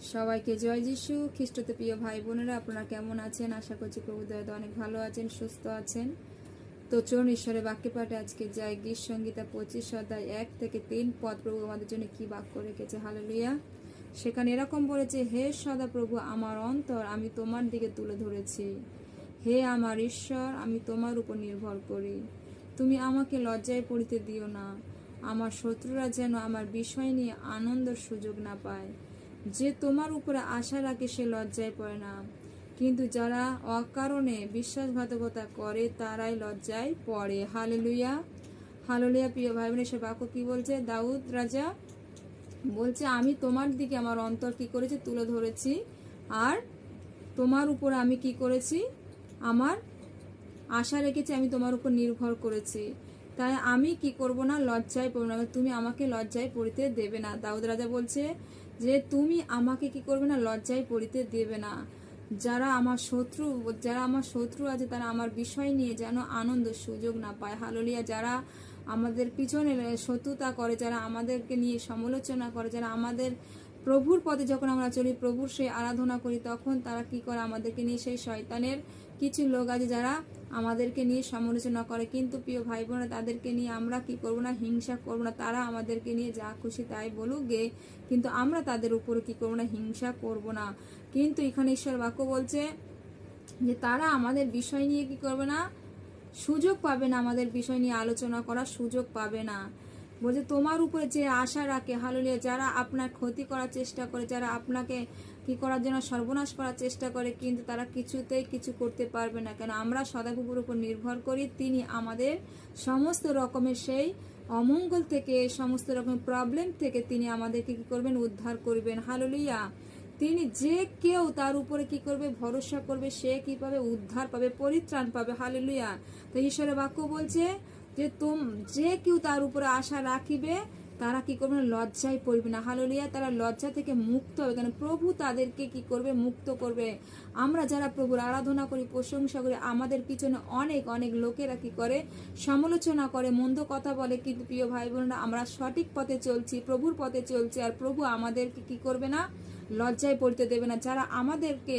সবাইকে জয় যিশু খ্রিস্টতে। প্রিয় ভাই বোনেরা, আপনারা কেমন আছেন? আশা করছি প্রভু দয়াতে অনেক ভালো আছেন, সুস্থ আছেন। তো চলুন ঈশ্বরের বাক্যে পাঠে আজকে যাই। গীত সংহিতা 25 অধ্যায় 1 থেকে 3 পদ প্রভু আমাদের জন্য কি বাক্য রেখেছে। হালেলুয়া। সেখানে এরকম বলেছে, হে সদা প্রভু, আমার অন্তর আমি তোমার দিকে তুলে ধরেছি। হে আমার ঈশ্বর, আমি তোমার উপর নির্ভর করি। তুমি আমাকে লজ্জায় পড়িতে দিও না। আমার শত্রুরা যেন আমার বিষয় নিয়ে আনন্দের সুযোগ না পায়। যে তোমার উপরে আশা রাখে সে লজ্জায় পড়ে না, কিন্তু যারা অকারণে বিশ্বাসঘাতকতা করে তারাই লজ্জায় পড়ে। Hallelujah, hallelujah. প্রিয় ভাই বোনের সে বাক্য কি বলছে? দাউদ রাজা বলছে, আমি তোমার দিকে আমার অন্তর কি করেছি? তুলে ধরেছি। আর তোমার উপর আমি কি করেছি? আমার আশা রেখেছি, আমি তোমার উপর নির্ভর করেছি। তাই আমি কি করব না? লজ্জায় পড়ব না। তুমি আমাকে লজ্জায় পড়িতে দেবে না। দাউদ রাজা বলছে যে তুমি আমাকে কি করবে না? লজ্জায় পড়িতে দেবে না। যারা আমার শত্রু আছে তারা আমার বিষয় নিয়ে যেন আনন্দ সুযোগ না পায়। হালেলুয়া। যারা আমাদের পিছনে শত্রুতা করে, যারা আমাদেরকে নিয়ে সমালোচনা করে, যারা আমাদের প্রভুর পথে যখন আমরা চলি, প্রভুর সেই আরাধনা করি, তখন তারা কি করে? আমাদেরকে নিয়ে সেই শয়তানের কিছু লোক আছে যারা আমাদেরকে নিয়ে সমালোচনা করে। কিন্তু প্রিয় ভাই বোনেরা, তাদেরকে নিয়ে আমরা কি করব না? হিংসা করব না। তারা আমাদেরকে নিয়ে যা খুশি তাই বলুক গে, কিন্তু আমরা তাদের উপরে কি করব না? হিংসা করব না। কিন্তু এখানে ঈশ্বর বাক্য বলছে যে তারা আমাদের বিষয় নিয়ে কি করবে না? সুযোগ পাবে না, আমাদের বিষয় নিয়ে আলোচনা করার সুযোগ পাবে না। বলছে তোমার উপরে যে আশা রাখে, হালেলুয়া, যারা আপনার ক্ষতি করার চেষ্টা করে, যারা আপনাকে কি করার জন্য সর্বনাশ করার চেষ্টা করে, কিন্তু তারা কিছুতেই কিছু করতে পারবে না। কেন? আমরা সদাপ্রভুর উপর নির্ভর করি। তিনি আমাদের সমস্ত রকমের সেই অমঙ্গল থেকে, সমস্ত রকমের প্রবলেম থেকে তিনি আমাদেরকে কি করবেন? উদ্ধার করবেন। হালেলুয়া। তিনি যে কেউ তার উপরে কি করবে? ভরসা করবে, সে কি পাবে? উদ্ধার পাবে, পরিত্রাণ পাবে। হালেলুয়া। তো ঈশ্বরের বাক্য বলছে যে যে কেউ তার উপরে আশা রাখিবে তারা কি করবে না? লজ্জায় পড়বে না। হালেলুয়া। তারা লজ্জা থেকে মুক্ত হবে। কেন? প্রভু তাদেরকে কি করবে? মুক্ত করবে। আমরা যারা প্রভুর আরাধনা করি, প্রশংসা করি, আমাদের পিছনে অনেক অনেক লোকেরা কি করে? সমালোচনা করে, মন্দ কথা বলে। কিন্তু প্রিয় ভাই বোনেরা, আমরা সঠিক পথে চলছি, প্রভুর পথে চলছি, আর প্রভু আমাদেরকে কি করবে না? লজ্জায় পড়তে দেবে না। যারা আমাদেরকে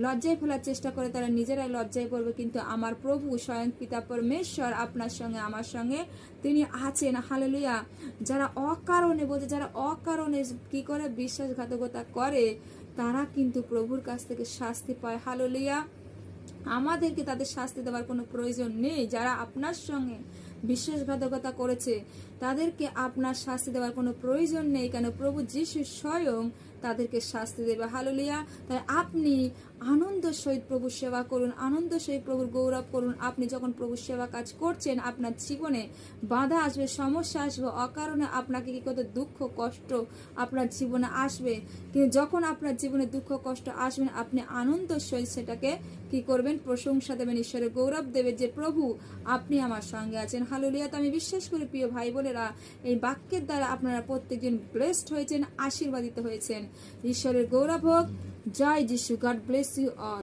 লজ্জায় ফেলার চেষ্টা করে তারা নিজেরাই লজ্জায় পড়বে। কিন্তু আমার প্রভু স্বয়ং পিতা পরমেশ্বর আপনার সঙ্গে আমার সঙ্গে তিনি আছেন। হালেলুয়া। যারা অকারণে বলছে, যারা অকারণে কি করে? বিশ্বাসঘাতকতা করে, তারা কিন্তু প্রভুর কাছ থেকে শাস্তি পায়। হালেলুয়া। আমাদেরকে তাদের শাস্তি দেওয়ার কোনো প্রয়োজন নেই। যারা আপনার সঙ্গে বিশ্বাসঘাতকতা করেছে তাদেরকে আপনার শাস্তি দেওয়ার কোনো প্রয়োজন নেই। কেন? প্রভু যিশু স্বয়ং তাদেরকে শাস্তি দেবে। হালেলুয়া। তাই আপনি আনন্দ সহিত প্রভুর সেবা করুন, আনন্দ সহিত প্রভুর গৌরব করুন। আপনি যখন প্রভুর সেবা কাজ করছেন, আপনার জীবনে বাধা আসবে, সমস্যা আসবে, অকারণে আপনাকে কি করতে? দুঃখ কষ্ট আপনার জীবনে আসবে। কিন্তু যখন আপনার জীবনে দুঃখ কষ্ট আসবেন, আপনি আনন্দ সহিত সেটাকে কি করবেন? প্রশংসা দেবেন, ঈশ্বরের গৌরব দেবে যে প্রভু আপনি আমার সঙ্গে আছেন। হালেলুয়া। তো আমি বিশ্বাস করি প্রিয় ভাই বোনেরা, এই বাক্যের দ্বারা আপনারা প্রত্যেকদিন ব্লেসড হয়েছেন, আশীর্বাদিত হয়েছেন। ঈশ্বরের গৌরব হোক। জয় যিশু। God bless you all.